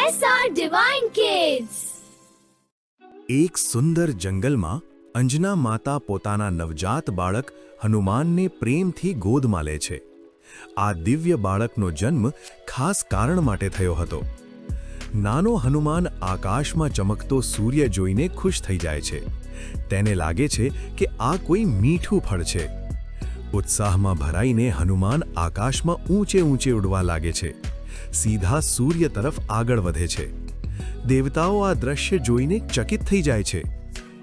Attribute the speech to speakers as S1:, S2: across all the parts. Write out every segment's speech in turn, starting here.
S1: SR Divine Kids.
S2: એક સુંદર જંગલમાં અંજના માતા પોતાના નવજાત બાળક હનુમાનને પ્રેમથી ગોદમાં લે છે. આ દિવ્ય બાળકનો જન્મ ખાસ કારણ માટે થયો હતો. નાનો હનુમાન આકાશમાં ચમકતો સૂર્ય જોઈને ખુશ થઈ જાય છે. તેને લાગે છે કે આ કોઈ મીઠું ફળ છે. ઉત્સાહમાં ભરાઈને હનુમાન આકાશમાં ઊંચે ઊંચે ઉડવા લાગે છે. સીધા સૂર્ય તરફ આગળ વધે છે. દેવતાઓ આ દ્રશ્ય જોઈને ચકિત થઈ જાય છે.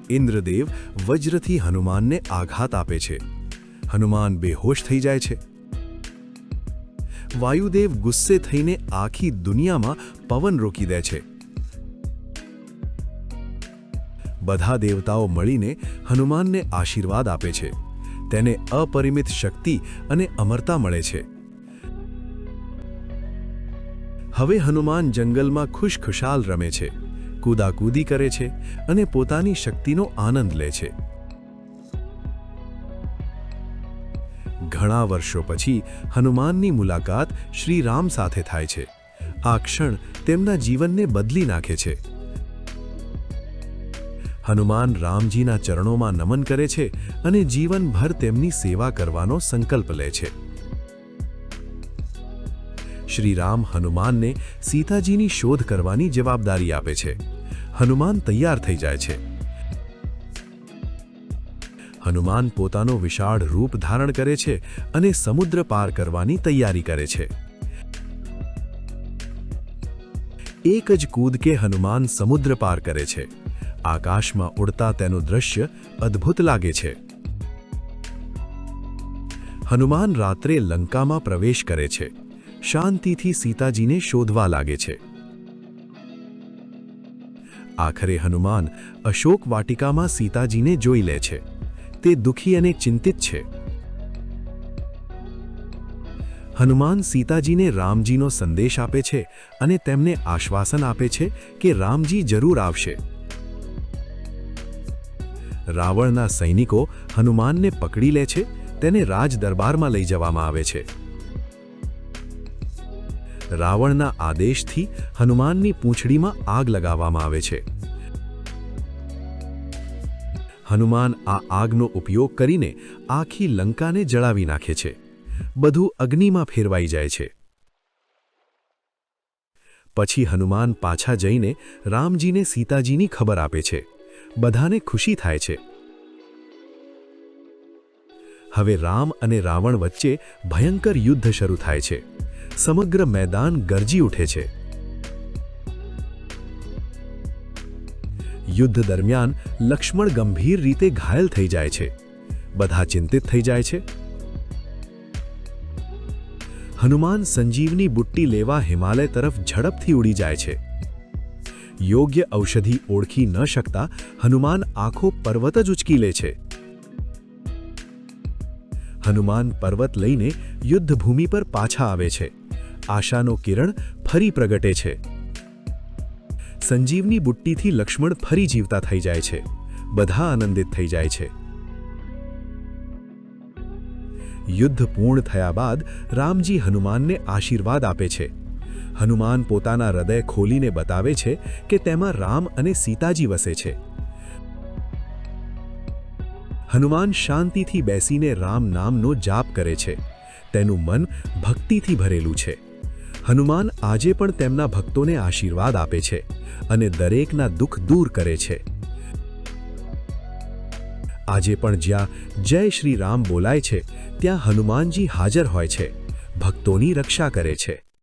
S2: ઇન્દ્રદેવ વજ્રથી હનુમાનને આઘાત આપે છે. હનુમાન બેહોશ થઈ જાય છે. વાયુદેવ ગુસ્સે થઈને આખી દુનિયામાં પવન રોકી દે છે. બધા દેવતાઓ મળીને હનુમાનને આશીર્વાદ આપે છે. તેને અપરિમિત શક્તિ અને અમરતા મળે છે. હવે હનુમાન જંગલમાં ખુશખુશાલ રમે છે, કૂદાકૂદી કરે છે અને પોતાની શક્તિનો આનંદ લે છે. ઘણા વર્ષો પછી હનુમાનની મુલાકાત શ્રી રામ સાથે થાય છે. આ ક્ષણ તેમના જીવનને બદલી નાખે છે. હનુમાન રામજીના ચરણોમાં નમન કરે છે અને જીવનભર તેમની સેવા કરવાનો સંકલ્પ લે છે. શ્રી રામ હનુમાનને સીતાજીની શોધ કરવાની જવાબદારી આપે છે. હનુમાન તૈયાર થઈ જાય છે. હનુમાન પોતાનો વિશાળ રૂપ ધારણ કરે છે અને સમુદ્ર પાર કરવાની તૈયારી કરે છે. એક જ કૂદકે હનુમાન સમુદ્ર પાર કરે છે. આકાશમાં ઉડતા તેનું દ્રશ્ય અદ્ભુત લાગે છે. હનુમાન રાત્રે લંકામાં પ્રવેશ કરે છે. શાંતિથી સીતાજીને શોધવા લાગે છે. આખરે હનુમાન અશોક વાટિકામાં સીતાજીને જોઈ લે છે. તે દુઃખી અને ચિંતિત છે. હનુમાન સીતાજીને રામજીનો સંદેશ આપે છે અને તેમને આશ્વાસન આપે છે કે રામજી જરૂર આવશે. રાવણના સૈનિકો હનુમાનને પકડી લે છે. તેને રાજ દરબારમાં લઈ જવામાં આવે છે. રાવણના આદેશથી હનુમાનની પૂંછડીમાં આગ લગાવવામાં આવે છે. હનુમાન આ આગનો ઉપયોગ કરીને આખી લંકાને જળાવી નાખે છે. બધું અગ્નિમાં ફેરવાઈ જાય છે. પછી હનુમાન પાછા જઈને રામજીને સીતાજીની ખબર આપે છે. બધાને ખુશી થાય છે. હવે રામ અને રાવણ વચ્ચે ભયંકર યુદ્ધ શરૂ થાય છે. સમગ્ર મેદાન ગરજી ઉઠે છે. યુદ્ધ દરમિયાન લક્ષ્મણ ગંભીર રીતે ઘાયલ થઈ જાય છે. બધા ચિંતિત થઈ જાય છે. હનુમાન સંજીવની બુટ્ટી લેવા હિમાલય તરફ ઝડપથી ઉડી જાય છે. યોગ્ય ઔષધિ ઓળખી ન શકતા હનુમાન આખો પર્વત જ ઉચકી લે છે. હનુમાન પર્વત લઈને યુદ્ધભૂમિ પર પાછા આવે છે. આશાનો કિરણ ફરી પ્રગટે છે. સંજીવની બુટ્ટીથી લક્ષ્મણ ફરી જીવતા થઈ જાય છે. બધા આનંદિત થઈ જાય છે. યુદ્ધ પૂર્ણ થયા બાદ રામજી હનુમાનને આશીર્વાદ આપે છે. હનુમાન પોતાના હૃદય ખોલીને બતાવે છે કે તેમાં રામ અને સીતાજી વસે છે. હનુમાન શાંતિથી બેસીને રામ નામનો જાપ કરે છે. તેનું મન ભક્તિથી ભરેલું છે. હનુમાન આજે પણ તેમના ભક્તોને આશીર્વાદ આપે છે અને દરેકના દુઃખ દૂર કરે છે. આજે પણ જ્યાં જય શ્રી રામ બોલાય છે ત્યાં હનુમાનજી હાજર હોય છે, ભક્તોની રક્ષા કરે છે.